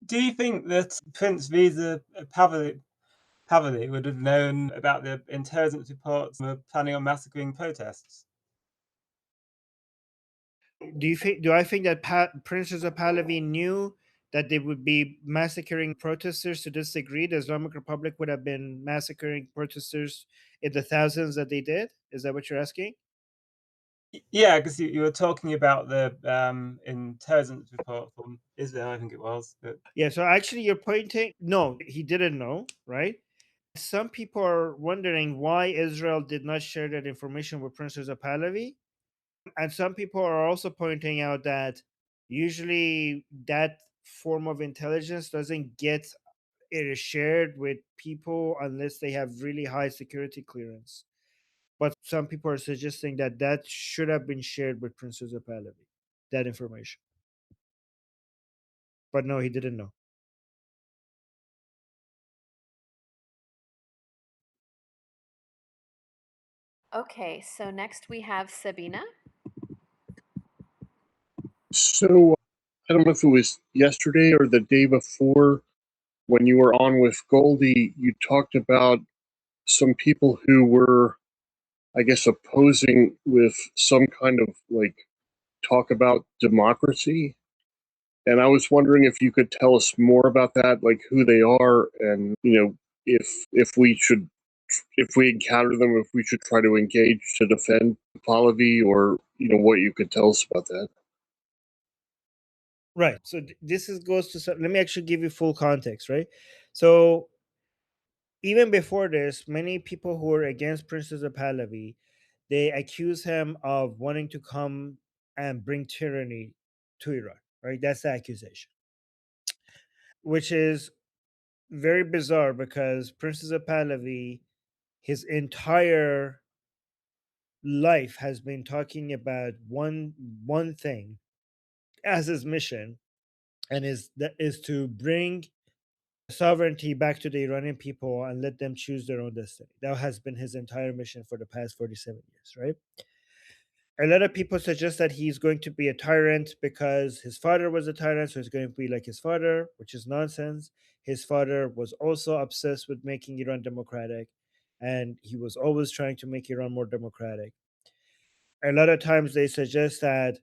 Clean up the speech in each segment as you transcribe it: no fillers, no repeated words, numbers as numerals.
Do you think that Prince Reza Pahlavi would have known about the intelligence reports and were planning on massacring protests? Do I think that Princess of Pahlavi knew that they would be massacring protesters to this degree? The Islamic Republic would have been massacring protesters in the thousands that they did? Is that what you're asking? Yeah, because you were talking about the intelligence report from Israel, I think it was. But Yeah, so actually you're pointing, no, he didn't know, right? Some people are wondering why Israel did not share that information with Princess of Pahlavi. And some people are also pointing out that usually that form of intelligence doesn't get it is shared with people unless they have really high security clearance. But some people are suggesting that that should have been shared with Princess of Pahlavi, that information. But no, he didn't know. Okay, so next we have Sabina. So I don't know if it was yesterday or the day before when you were on with Goldie, you talked about some people who were, I guess, opposing with some kind of like talk about democracy. And I was wondering if you could tell us more about that, like who they are, and if we should, if we encounter them, if we should try to engage to defend Pahlavi, or what you could tell us about that. Right. So this is goes to let me actually give you full context, right? So even before this, many people who are against Princess of Pahlavi, they accuse him of wanting to come and bring tyranny to Iran, right? That's the accusation, which is very bizarre because Princess of Pahlavi, his entire life has been talking about one thing as his mission, and that is to bring sovereignty back to the Iranian people and let them choose their own destiny. That has been his entire mission for the past 47 years, right? A lot of people suggest that he's going to be a tyrant because his father was a tyrant, so he's going to be like his father, which is nonsense. His father was also obsessed with making Iran democratic, and he was always trying to make Iran more democratic. A lot of times they suggest that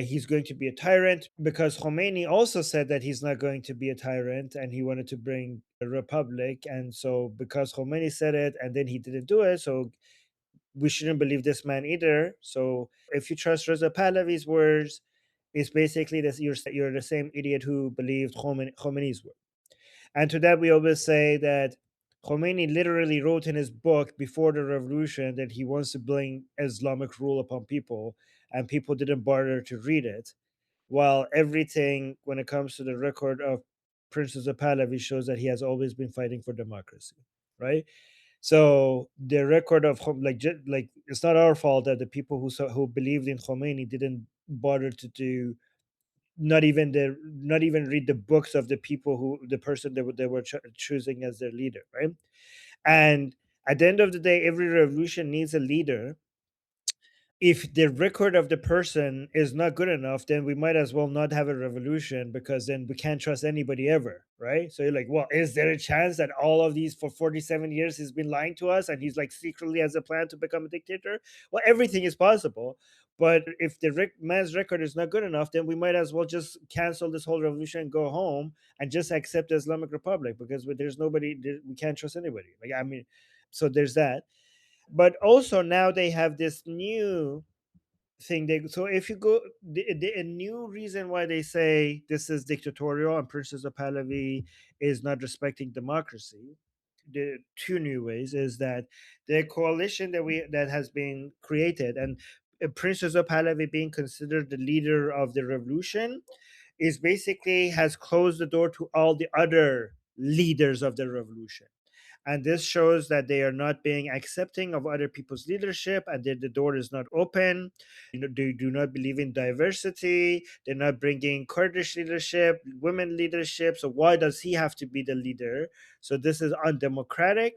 he's going to be a tyrant because Khomeini also said that he's not going to be a tyrant and he wanted to bring a republic. And so, because Khomeini said it and then he didn't do it, so we shouldn't believe this man either. So, if you trust Reza Pahlavi's words, it's basically that you're the same idiot who believed Khomeini's word. And to that, we always say that Khomeini literally wrote in his book before the revolution that he wants to bring Islamic rule upon people, and people didn't bother to read it. While everything, when it comes to the record of Princess of Pahlavi, shows that he has always been fighting for democracy, right? So the record of like it's not our fault that the people who believed in Khomeini didn't bother to do not even read the books of the people who the person they were choosing as their leader, right? And at the end of the day, every revolution needs a leader. If the record of the person is not good enough, then we might as well not have a revolution because then we can't trust anybody ever, right? So you're like, well, is there a chance that all of these for 47 years he's been lying to us and he's like secretly has a plan to become a dictator? Well, everything is possible. But if the man's record is not good enough, then we might as well just cancel this whole revolution and go home and just accept the Islamic Republic because there's nobody, we can't trust anybody. Like, I mean, so there's that. But also now they have this new thing. So if you go, a new reason why they say this is dictatorial and Princess of Pahlavi is not respecting democracy. The two new ways is that the coalition that has been created, and Princess of Pahlavi being considered the leader of the revolution, is basically has closed the door to all the other leaders of the revolution. And this shows that they are not being accepting of other people's leadership and that the door is not open. They do not believe in diversity. They're not bringing Kurdish leadership, women leadership. So why does he have to be the leader? So this is undemocratic.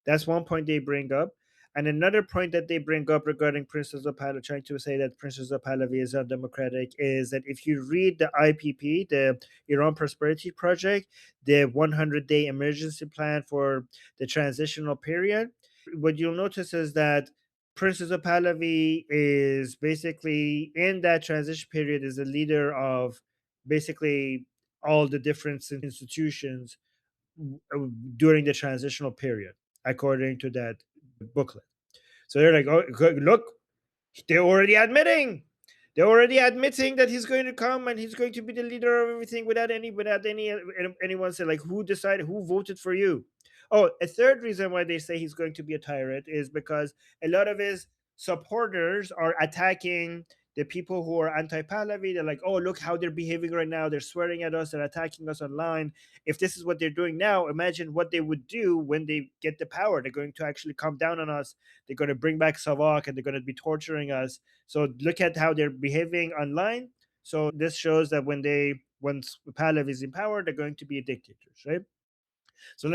That's one point they bring up. And another point that they bring up regarding Princess of Pahlavi, trying to say that Princess of Pahlavi is undemocratic, is that if you read the IPP, the Iran Prosperity Project, the 100-day emergency plan for the transitional period, what you'll notice is that Princess of Pahlavi is basically in that transition period is the leader of basically all the different institutions during the transitional period, according to that booklet. So they're like, oh, look, they're already admitting. They're already admitting that he's going to come and he's going to be the leader of everything without anyone say like who decided who voted for you. Oh, a third reason why they say he's going to be a tyrant is because a lot of his supporters are attacking the people who are anti-Pahlavi. They're like, oh, look how they're behaving right now. They're swearing at us. They're attacking us online. If this is what they're doing now, imagine what they would do when they get the power. They're going to actually come down on us. They're going to bring back Savak and they're going to be torturing us. So look at how they're behaving online. So this shows that once Pahlavi is in power, they're going to be dictators, right? So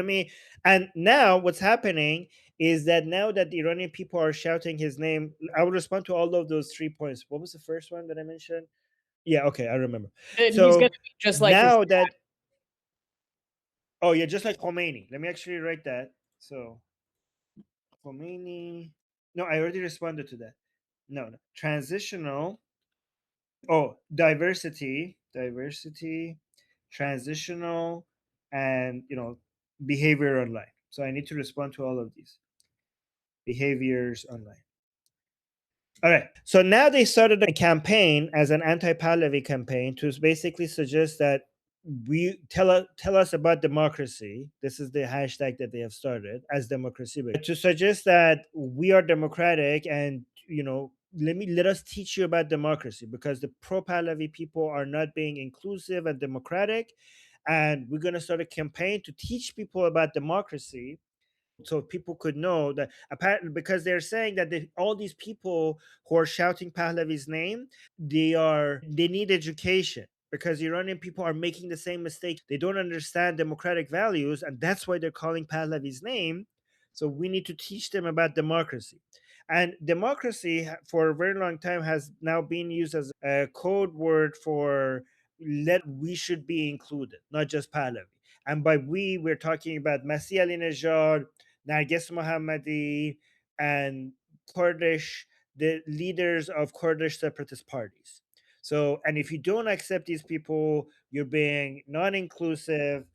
and now what's happening is that now that the Iranian people are shouting his name, I will respond to all of those 3 points. What was the first one that I mentioned? Yeah, okay, I remember. And he's So gonna be just like his now that, oh yeah, just like Khomeini. Let me actually write that. So Khomeini, no, I already responded to that. No, transitional. Oh, diversity, transitional, and behavior online. So I need to respond to all of these behaviors online. All right. So now they started a campaign as an anti-Pahlavi campaign to basically suggest that we tell us about democracy. This is the hashtag that they have started as democracy, to suggest that we are democratic and let us teach you about democracy because the pro-Pahlavi people are not being inclusive and democratic, and we're going to start a campaign to teach people about democracy so people could know that apparently because they're saying that all these people who are shouting Pahlavi's name, they need education because Iranian people are making the same mistake. They don't understand democratic values, and that's why they're calling Pahlavi's name. So we need to teach them about democracy. And democracy for a very long time has now been used as a code word for we should be included, not just Pahlavi. And by we're talking about Masih Ali-Nejad, Narges Mohammadi, and Kurdish, the leaders of Kurdish separatist parties. So, and if you don't accept these people, you're being non-inclusive,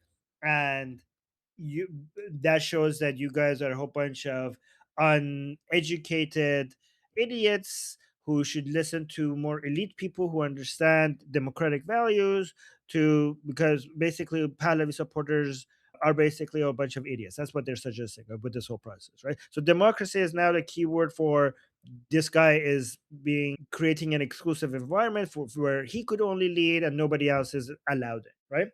and that shows that you guys are a whole bunch of uneducated idiots who should listen to more elite people who understand democratic values because basically Pahlavi supporters are basically a bunch of idiots. That's what they're suggesting with this whole process, right? So democracy is now the key word for this guy is creating an exclusive environment where he could only lead and nobody else is allowed it, right?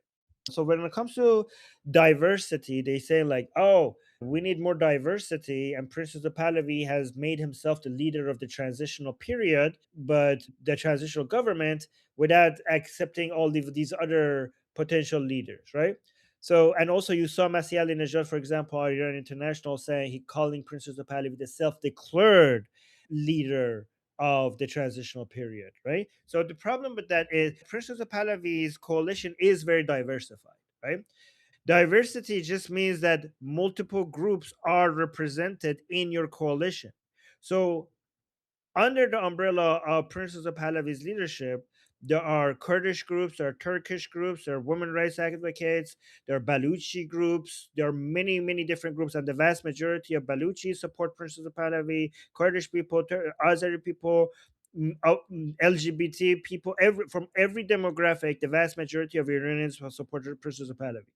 So when it comes to diversity, they say like, oh, we need more diversity, and Princess of Pahlavi has made himself the leader of the transitional period, but the transitional government without accepting all these other potential leaders, right? So, and also you saw Masih Ali-Nejad, for example, Iran International saying he calling Princess of Pahlavi the self-declared leader of the transitional period, right? So the problem with that is Princess of Pahlavi's coalition is very diversified, right? Diversity just means that multiple groups are represented in your coalition. So under the umbrella of Princess of Pahlavi's leadership, there are Kurdish groups, there are Turkish groups, there are women rights advocates, there are Baluchi groups, there are many, many different groups, and the vast majority of Baluchi support Princess of Pahlavi, Kurdish people, Azeri people, LGBT people, from every demographic, the vast majority of Iranians support Princess of Pahlavi.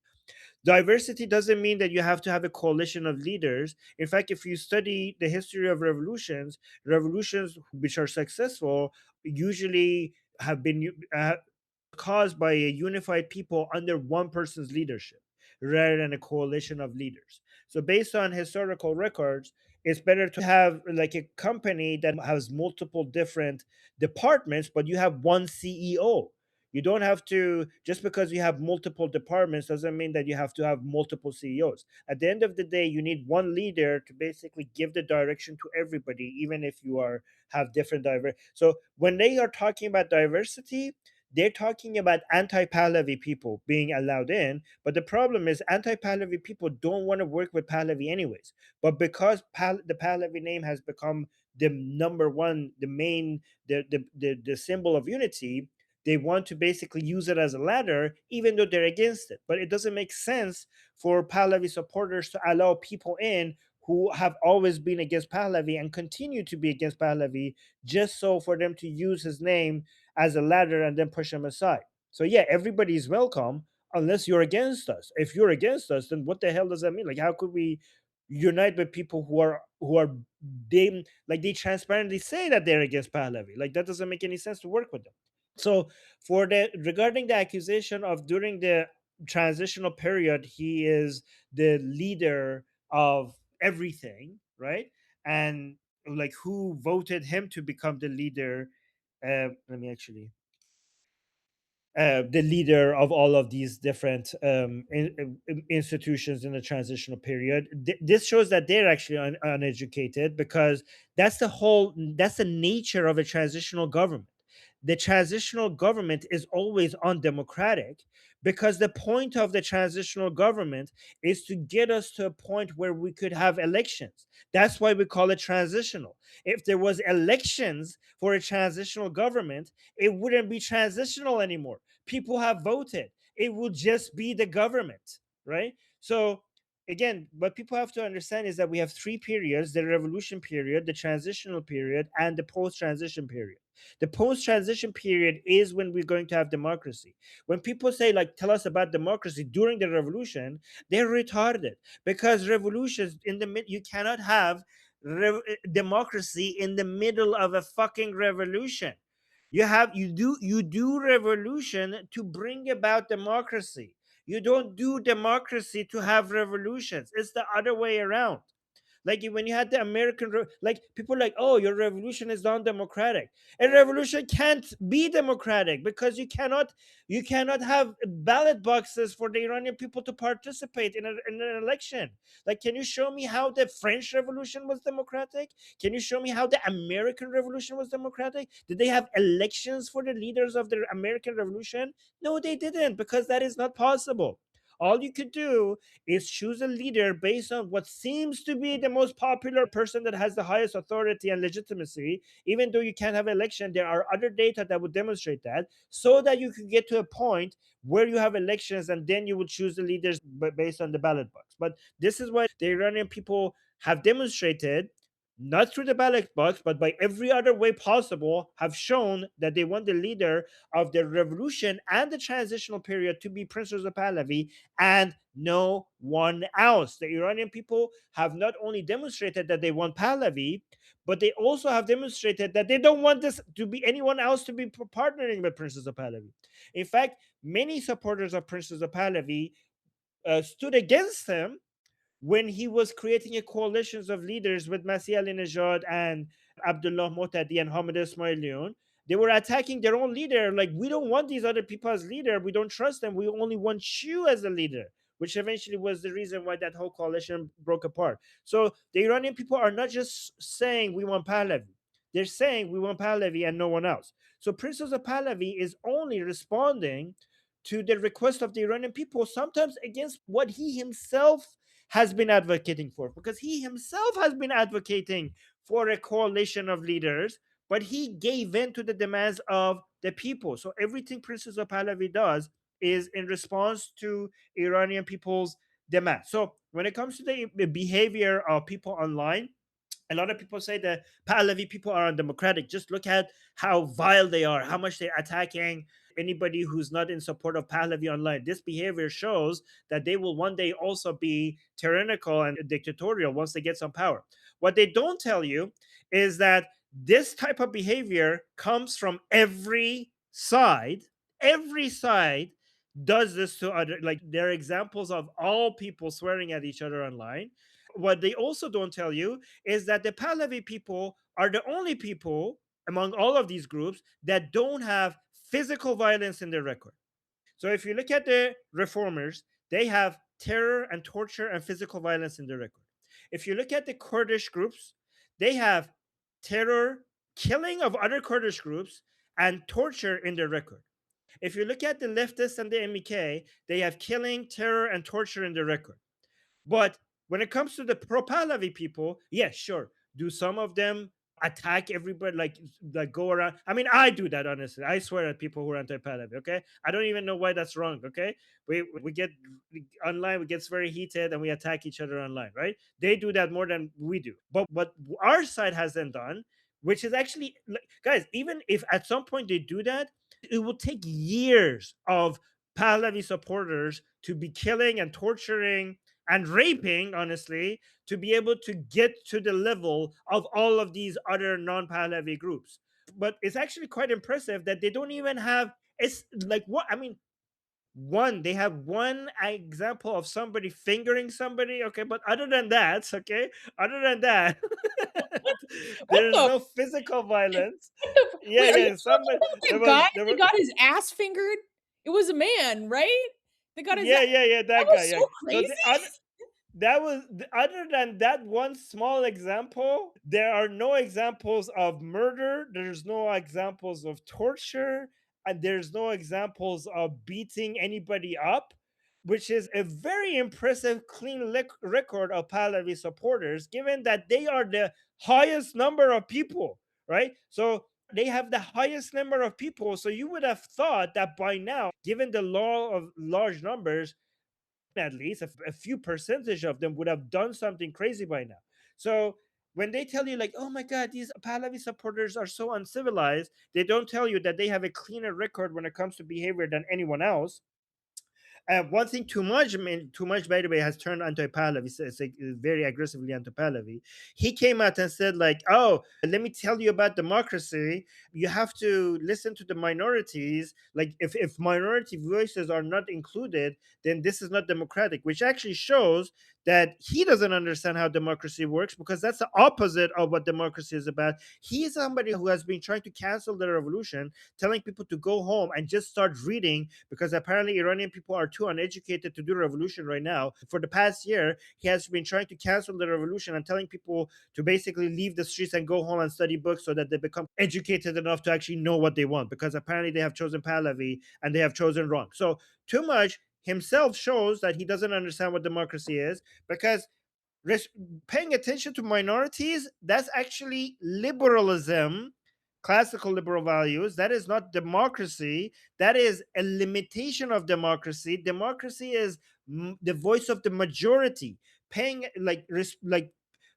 Diversity doesn't mean that you have to have a coalition of leaders. In fact, if you study the history of revolutions which are successful usually have been caused by a unified people under one person's leadership rather than a coalition of leaders. So based on historical records, it's better to have like a company that has multiple different departments, but you have one CEO. You don't have to, just because you have multiple departments doesn't mean that you have to have multiple CEOs. At the end of the day, you need one leader to basically give the direction to everybody, even if you have different so when they are talking about diversity, they're talking about anti-Pahlavi people being allowed in. But the problem is anti-Pahlavi people don't want to work with Pahlavi anyways. But because the Pahlavi name has become the number one, the main, the symbol of unity, they want to basically use it as a ladder, even though they're against it. But it doesn't make sense for Pahlavi supporters to allow people in who have always been against Pahlavi and continue to be against Pahlavi, just so for them to use his name as a ladder and then push him aside. So yeah, everybody is welcome unless you're against us. If you're against us, then what the hell does that mean? Like, how could we unite with people who are they transparently say that they're against Pahlavi? Like, that doesn't make any sense to work with them. So for the regarding the accusation of during the transitional period, he is the leader of everything, right? And like, who voted him to become the leader? Let me actually the leader of all of these different institutions in the transitional period. This shows that they're actually uneducated, because that's the nature of a transitional government. The transitional government is always undemocratic, because the point of the transitional government is to get us to a point where we could have elections. That's why we call it transitional. If there was elections for a transitional government, it wouldn't be transitional anymore. People have voted. It would just be the government, right? So again, what people have to understand is that we have three periods: the revolution period, the transitional period, and the post-transition period. The post-transition period is when we're going to have democracy. When people say, like, tell us about democracy during the revolution, they're retarded, because revolutions in the you cannot have democracy in the middle of a fucking revolution. You do revolution to bring about democracy. You don't do democracy to have revolutions. It's the other way around. Like, when you had the like, people are like, oh, your revolution is non-democratic. A revolution can't be democratic, because you cannot have ballot boxes for the Iranian people to participate in an election. Like, can you show me how the French Revolution was democratic? Can you show me how the American Revolution was democratic? Did they have elections for the leaders of the American Revolution? No, they didn't, because that is not possible. All you could do is choose a leader based on what seems to be the most popular person that has the highest authority and legitimacy. Even though you can't have election, there are other data that would demonstrate that, so that you could get to a point where you have elections, and then you would choose the leaders based on the ballot box. But this is what the Iranian people have demonstrated, not through the ballot box, but by every other way possible, have shown that they want the leader of the revolution and the transitional period to be Prince Reza Pahlavi, and no one else. The Iranian people have not only demonstrated that they want Pahlavi, but they also have demonstrated that they don't want this to be anyone else to be partnering with Prince Reza Pahlavi. In fact, many supporters of Prince Reza Pahlavi stood against him when he was creating a coalitions of leaders with Masih Ali-Nejad and Abdullah Motadi and Hamid Ismailion. They were attacking their own leader. Like, we don't want these other people as leader. We don't trust them. We only want you as a leader, which eventually was the reason why that whole coalition broke apart. So the Iranian people are not just saying we want Pahlavi. They're saying we want Pahlavi and no one else. So Prince Reza Pahlavi is only responding to the request of the Iranian people, sometimes against what he himself has been advocating for, because he himself has been advocating for a coalition of leaders, but he gave in to the demands of the people. So everything Princess of Pahlavi does is in response to Iranian people's demands. So when it comes to the behavior of people online, a lot of people say that Pahlavi people are undemocratic. Just look at how vile they are, how much they're attacking anybody who's not in support of Pahlavi online. This behavior shows that they will one day also be tyrannical and dictatorial once they get some power. What they don't tell you is that this type of behavior comes from every side. Every side does this to other, like, there are examples of all people swearing at each other online. What they also don't tell you is that the Pahlavi people are the only people among all of these groups that don't have physical violence in their record. So if you look at the reformers, they have terror and torture and physical violence in their record. If you look at the Kurdish groups, they have terror, killing of other Kurdish groups, and torture in their record. If you look at the leftists and the MEK, they have killing, terror, and torture in their record. But when it comes to the pro-Pahlavi people, yes, sure. Do some of them attack everybody, like go around? I mean, I do that, honestly. I swear at people who are anti-Pahlavi, okay? I don't even know why that's wrong, okay? We get online, we get very heated, and we attack each other online, right? They do that more than we do. But what our side hasn't done, which is actually, guys, even if at some point they do that, it will take years of Pahlavi supporters to be killing and torturing and raping, honestly, to be able to get to the level of all of these other non-Pahlavi groups. But it's actually quite impressive that they don't even have, it's like, what, I mean, they have one example of somebody fingering somebody, okay, but other than that, okay, other than that, there's the- no physical violence. Wait, are you Somebody, talking about the guy that got his ass fingered? It was a man, right? That got his ass. that That guy, was so crazy. that was, other than that one small example, there are no examples of murder, there's no examples of torture, and there's no examples of beating anybody up, which is a very impressive clean record of Pahlavi supporters, given that they are the highest number of people, right? So they have the highest number of people, so you would have thought that by now, given the law of large numbers, at least a few percentage of them would have done something crazy by now. So when they tell you, like, oh my God, these Pahlavi supporters are so uncivilized, they don't tell you that they have a cleaner record when it comes to behavior than anyone else. One thing, too much, by the way, has turned anti-Pahlavi. It's like very aggressively anti-Pahlavi. He came out and said, like, oh, let me tell you about democracy. You have to listen to the minorities. Like, if minority voices are not included, then this is not democratic, which actually shows that he doesn't understand how democracy works, because that's the opposite of what democracy is about. He is somebody who has been trying to cancel the revolution, telling people to go home and just start reading, because apparently Iranian people are too uneducated to do revolution right now. For the past year, he has been trying to cancel the revolution and telling people to basically leave the streets and go home and study books so that they become educated enough to actually know what they want, because apparently they have chosen Pahlavi and they have chosen wrong. So too much himself shows that he doesn't understand what democracy is, because paying attention to minorities, that's actually liberalism, classical liberal values. That is not democracy. That is a limitation of democracy. Democracy is the voice of the majority. Paying, like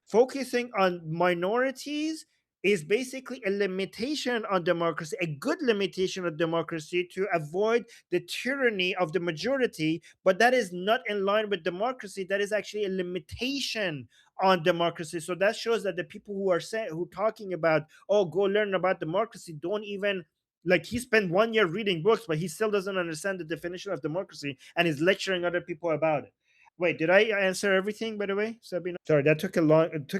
focusing on minorities is basically a limitation on democracy, a good limitation of democracy, to avoid the tyranny of the majority. But that is not in line with democracy. That is actually a limitation on democracy. So that shows that the people who are talking about, oh, go learn about democracy, don't even, like, he spent 1 year reading books, but he still doesn't understand the definition of democracy and is lecturing other people about it. Wait, did I answer everything, by the way, Sabina? Sorry, it took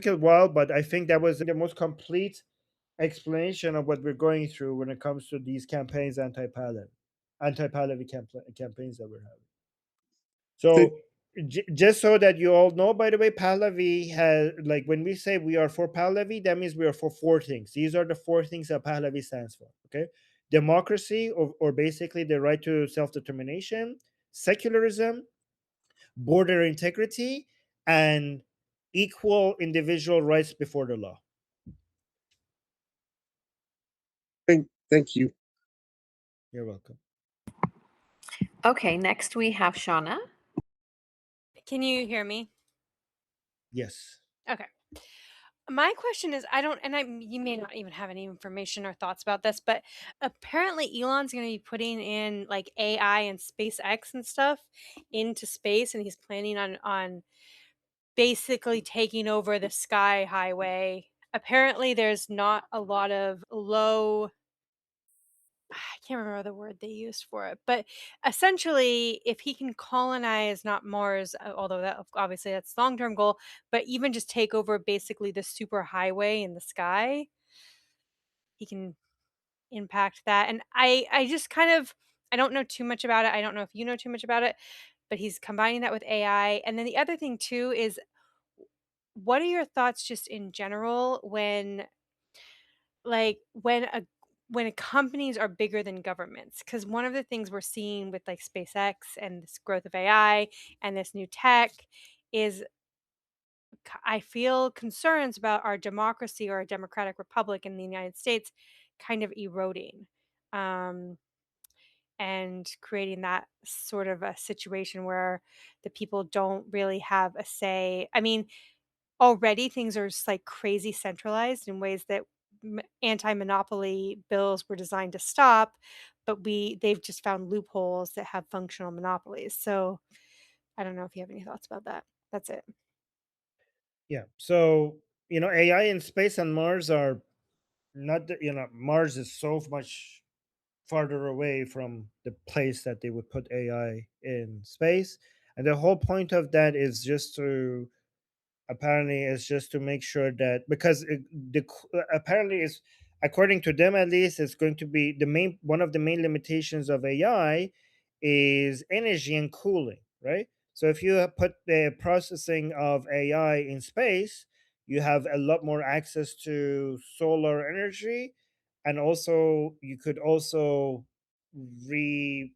a while, but I think that was the most complete explanation of what we're going through when it comes to these campaigns, anti-Pahlavi campaigns that we're having. So just so that you all know, by the way, Pahlavi has, like, when we say we are for Pahlavi, that means we are for 4 things. These are the 4 things that Pahlavi stands for, okay? Democracy, or basically the right to self-determination, secularism, border integrity, and equal individual rights before the law. Thank you. You're welcome. Okay, next we have Shauna. Can you hear me? Yes. Okay. My question is, you may not even have any information or thoughts about this, but apparently Elon's going to be putting in like AI and SpaceX and stuff into space, and he's planning on basically taking over the sky highway. Apparently there's not a lot of I can't remember the word they used for it, but essentially, if he can colonize not Mars, although that obviously that's long-term goal, but even just take over basically the super highway in the sky, he can impact that. And I just kind of, I don't know too much about it. I don't know if you know too much about it, but he's combining that with AI. And then the other thing too is, what are your thoughts just in general when, like, when companies are bigger than governments? Because one of the things we're seeing with like SpaceX and this growth of AI and this new tech is, I feel concerns about our democracy or a democratic republic in the United States kind of eroding, um, and creating that sort of a situation where the people don't really have a say. I mean, already things are just like crazy centralized in ways that anti-monopoly bills were designed to stop, but they've just found loopholes that have functional monopolies. So I don't know if you have any thoughts about that. That's it. Yeah. So, AI in space and Mars are not, Mars is so much farther away from the place that they would put AI in space. And the whole point of that is just to, apparently, is just to make sure that, because apparently is, according to them at least, it's going to be one of the main limitations of AI is energy and cooling, right? So if you put the processing of AI in space, you have a lot more access to solar energy, and also you could also re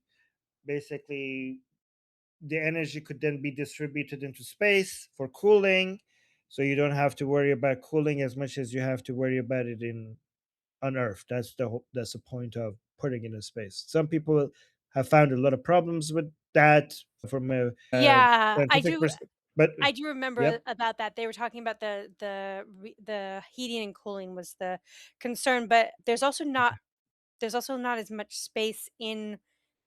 basically, the energy could then be distributed into space for cooling, so you don't have to worry about cooling as much as you have to worry about it in on Earth. That's the point of putting it in space. Some people have found a lot of problems with that from a Yeah, scientific perspective. But I do remember yep, about that. They were talking about the heating and cooling was the concern, but there's also not as much space in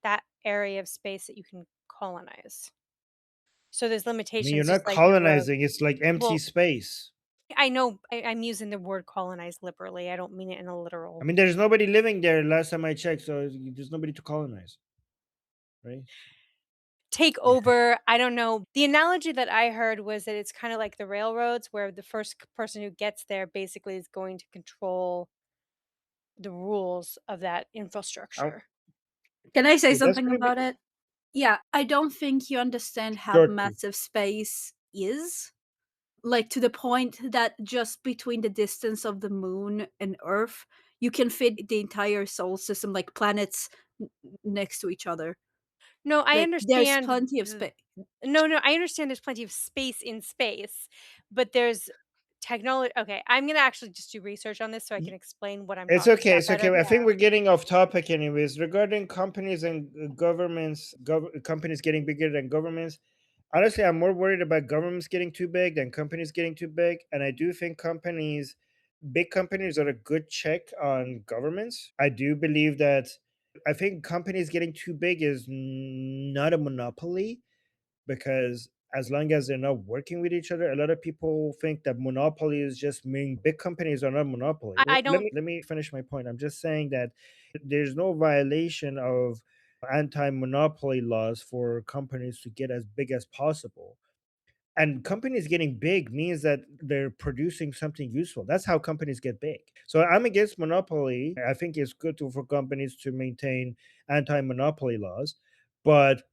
that area of space that you can colonize. So there's I mean, you're limitations, just not like there were. colonizing; it's like empty Well, space. I know I'm using the word colonize liberally. I don't mean it in a I literal. mean, there's nobody living there last time I checked, so there's nobody to colonize, right? Take over, I don't know. The analogy that I heard was that it's kinda like the railroads where the first person who gets there basically is going to control the rules of that Um, infrastructure. Can I say yeah, that's something gonna be about it? Yeah, I don't think you understand how short. massive space is. Like to the point that just between the distance of the moon and Earth, you can fit the entire solar system, like planets next to each other. No, I Like there's understand plenty of the space. no, I understand there's plenty of space in space, but there's technology. Okay, I'm gonna actually just do research on this so I can explain what I'm It's talking okay. about It's okay. better. I think we're getting off topic, anyways. Regarding companies and governments, companies getting bigger than governments. Honestly, I'm more worried about governments getting too big than companies getting too big. And I do think big companies, are a good check on governments. I do believe that. I think companies getting too big is not a monopoly, because as long as they're not working with each other, a lot of people think that monopoly is just mean big companies are not monopoly. I don't. Let me finish my point. I'm just saying that there's no violation of anti-monopoly laws for companies to get as big as possible. And companies getting big means that they're producing something useful. That's how companies get big. So I'm against monopoly. I think it's good for companies to maintain anti-monopoly laws, but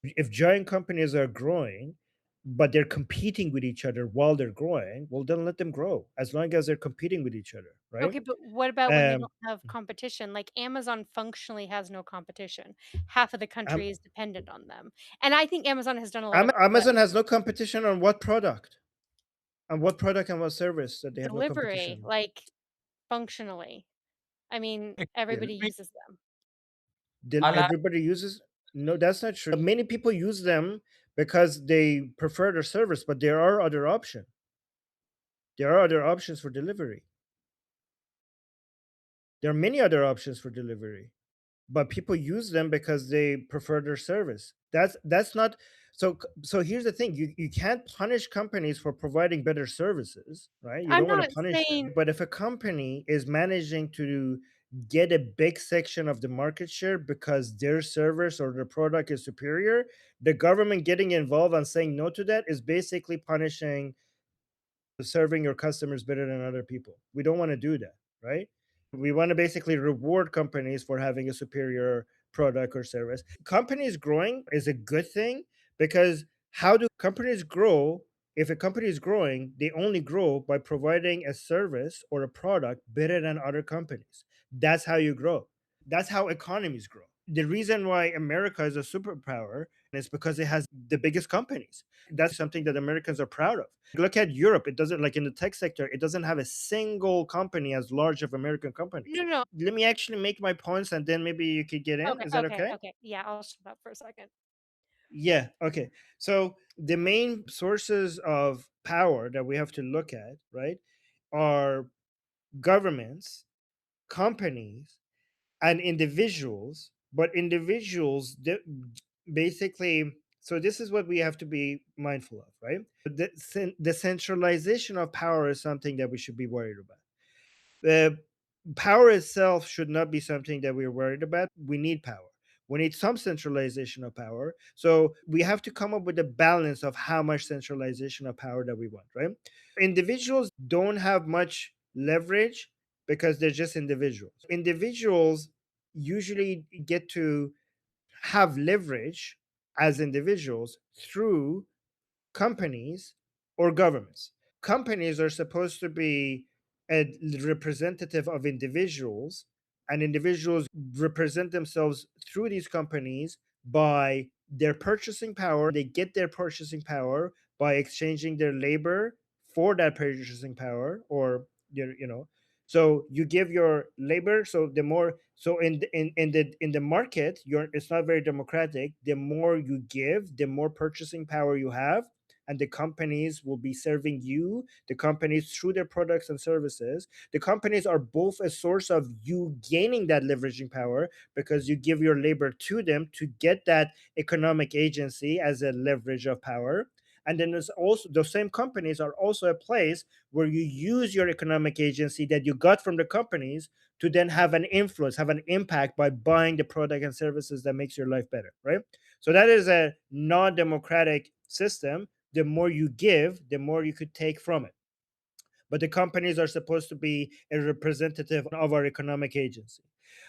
if giant companies are growing, but they're competing with each other while they're growing, well, then let them grow as long as they're competing with each other, right? Okay, but what about when they Um, don't have competition? Like Amazon functionally has no competition. Half of the Am- country is dependent on them. And I think Amazon has done a lot of Amazon has no competition on what product? On what product and what service that they have no delivery, competition on? like functionally. I mean, everybody uses them. Everybody uses. No, that's not true. Many people use them because they prefer their service, but there are other options. There are other options for delivery. There are many other options for delivery, but people use them because they prefer their service. That's not so. So here's the thing: you can't punish companies for providing better services, right? You I'm don't want not to punish saying them. But if a company is managing to get a big section of the market share because their service or their product is superior, the government getting involved and saying no to that is basically punishing serving your customers better than other people. We don't want to do that, right? We want to basically reward companies for having a superior product or service. Companies growing is a good thing because how do companies grow? If a company is growing, they only grow by providing a service or a product better than other companies. That's how you grow. That's how economies grow. The reason why America is a superpower is because it has the biggest companies. That's something that Americans are proud of. Look at Europe. It doesn't, like in the tech sector, it doesn't have a single company as large of American companies. No, no. Let me actually make my points and then maybe you could get in. Okay, Is that okay, okay? okay. Yeah, I'll shut up for a second. Yeah, okay. So the main sources of power that we have to look at, right, are governments, companies, and individuals. But individuals basically, so this is what we have to be mindful of, right? The centralization of power is something that we should be worried about. The power itself should not be something that we're worried about. We need power. We need some centralization of power. So we have to come up with a balance of how much centralization of power that we want, right? Individuals don't have much leverage because they're just individuals. Individuals usually get to have leverage as individuals through companies or governments. Companies are supposed to be a representative of individuals, and individuals represent themselves through these companies by their purchasing power. They get their purchasing power by exchanging their labor for that purchasing power, or you know. So you give your labor. So the more, so in the market, you're it's not very democratic. The more you give, the more purchasing power you have, and the companies will be serving you, the companies, through their products and services. The companies are both a source of you gaining that leveraging power because you give your labor to them to get that economic agency as a leverage of power. And then there's also, those same companies are also a place where you use your economic agency that you got from the companies to then have an influence, have an impact by buying the product and services that makes your life better, right? So that is a non-democratic system. The more you give, the more you could take from it. But the companies are supposed to be a representative of our economic agency.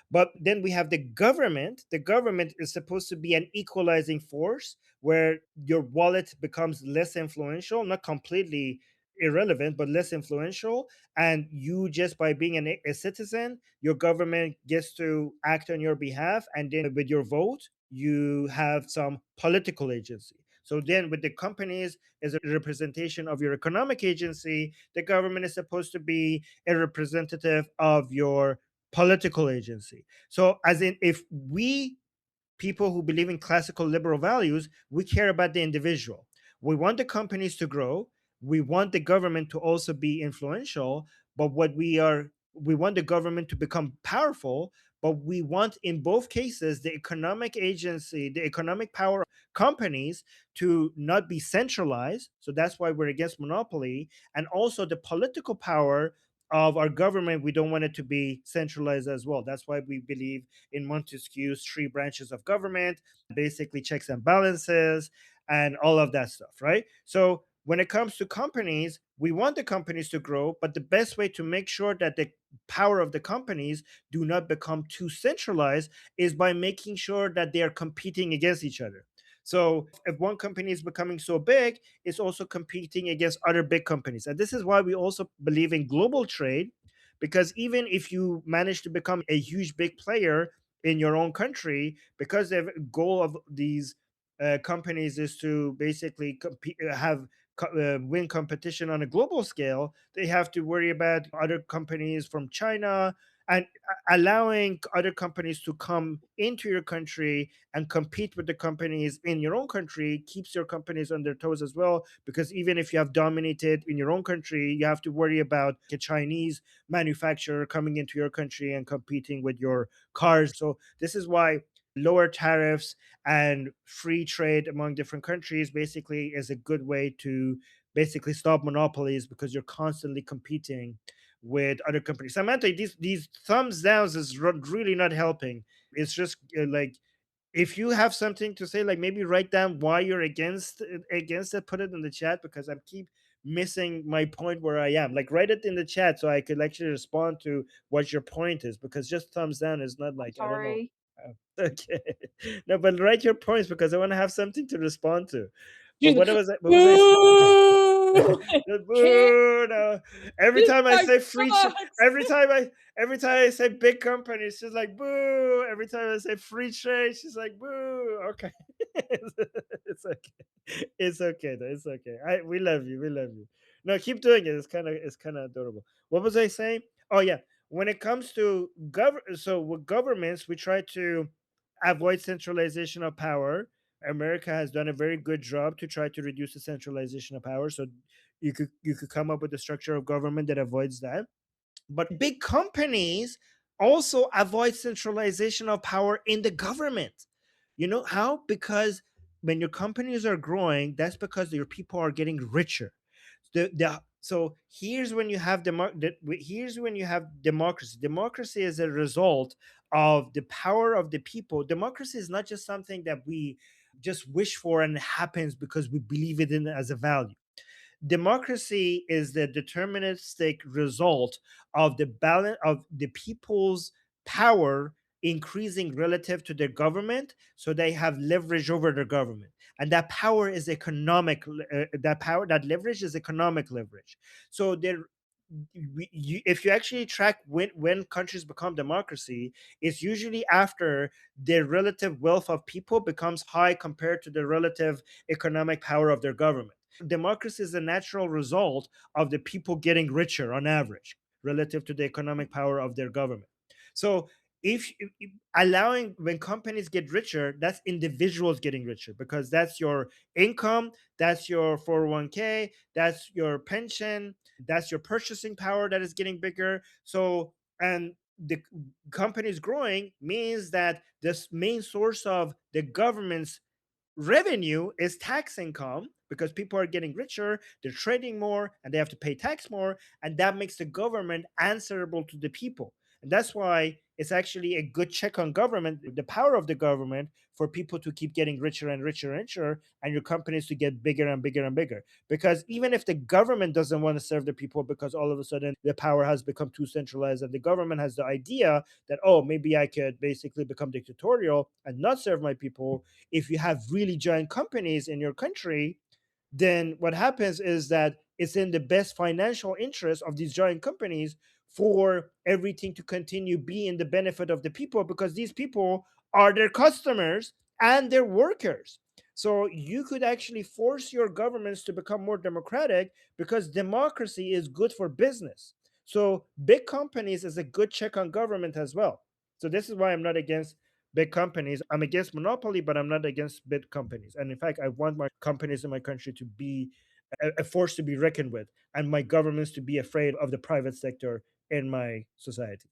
But then we have the government. The government is supposed to be an equalizing force where your wallet becomes less influential, not completely irrelevant, but less influential. And you, just by being a citizen, your government gets to act on your behalf. And then with your vote, you have some political agency. So then with the companies as a representation of your economic agency, the government is supposed to be a representative of your political agency. So, as in, if we people who believe in classical liberal values, we care about the individual. We want the companies to grow. We want the government to also be influential. But we want the government to become powerful. But we want, in both cases, the economic agency, the economic power of companies to not be centralized. So that's why we're against monopoly. And also the political power of our government, we don't want it to be centralized as well. That's why we believe in Montesquieu's three branches of government, basically checks and balances, and all of that stuff, right? So when it comes to companies, we want the companies to grow, but the best way to make sure that the power of the companies do not become too centralized is by making sure that they are competing against each other. So if one company is becoming so big, it's also competing against other big companies. And this is why we also believe in global trade, because even if you manage to become a huge big player in your own country, because the goal of these companies is to basically win competition on a global scale, they have to worry about other companies from China, and allowing other companies to come into your country and compete with the companies in your own country keeps your companies on their toes as well. Because even if you have dominated in your own country, you have to worry about a Chinese manufacturer coming into your country and competing with your cars. So this is why lower tariffs and free trade among different countries basically is a good way to basically stop monopolies, because you're constantly competing with other companies. Samantha, these thumbs downs is really not helping. It's just like, if you have something to say, like maybe write down why you're against it, put it in the chat, because I keep missing my point where I am. Like, write it in the chat so I could actually respond to what your point is, because just thumbs down is not like, I don't know. Sorry. Okay. No, but write your points because I want to have something to respond to. But She's what like, was I? What was I? "Boo! Boo! No. Every This time I guy say free, sucks." every time I say big companies, she's like boo. Every time I say free trade, she's like boo. Okay, it's okay. It's okay though. It's okay. We love you. We love you. No, keep doing it. It's kind of adorable. What was I saying? Oh yeah. When it comes to so with governments, we try to avoid centralization of power. America has done a very good job to try to reduce the centralization of power. So you could come up with a structure of government that avoids that. But big companies also avoid centralization of power in the government. You know how? Because when your companies are growing, that's because your people are getting richer. So here's when you have here's when you have democracy. Democracy is a result of the power of the people. Democracy is not just something that we just wish for and it happens because we believe it in as a value. Democracy is the deterministic result of the balance of the people's power increasing relative to their government, so they have leverage over their government, and that power is economic. That leverage is economic leverage. So there, if you actually track when countries become democracy, it's usually after the relative wealth of people becomes high compared to the relative economic power of their government. Democracy is a natural result of the people getting richer on average relative to the economic power of their government. So if allowing, when companies get richer, that's individuals getting richer, because that's your income, that's your 401k, that's your pension, that's your purchasing power that is getting bigger. So, and the companies growing means that this main source of the government's revenue is tax income, because people are getting richer, they're trading more, and they have to pay tax more, and that makes the government answerable to the people. And that's why it's actually a good check on government, the power of the government, for people to keep getting richer and richer and richer, and your companies to get bigger and bigger and bigger. Because even if the government doesn't want to serve the people, because all of a sudden the power has become too centralized, and the government has the idea that, oh, maybe I could basically become dictatorial and not serve my people. If you have really giant companies in your country, then what happens is that it's in the best financial interest of these giant companies for everything to continue being the benefit of the people, because these people are their customers and their workers. So you could actually force your governments to become more democratic, because democracy is good for business. So big companies is a good check on government as well. So this is why I'm not against big companies. I'm against monopoly, but I'm not against big companies. And in fact, I want my companies in my country to be a force to be reckoned with, and my governments to be afraid of the private sector in my society.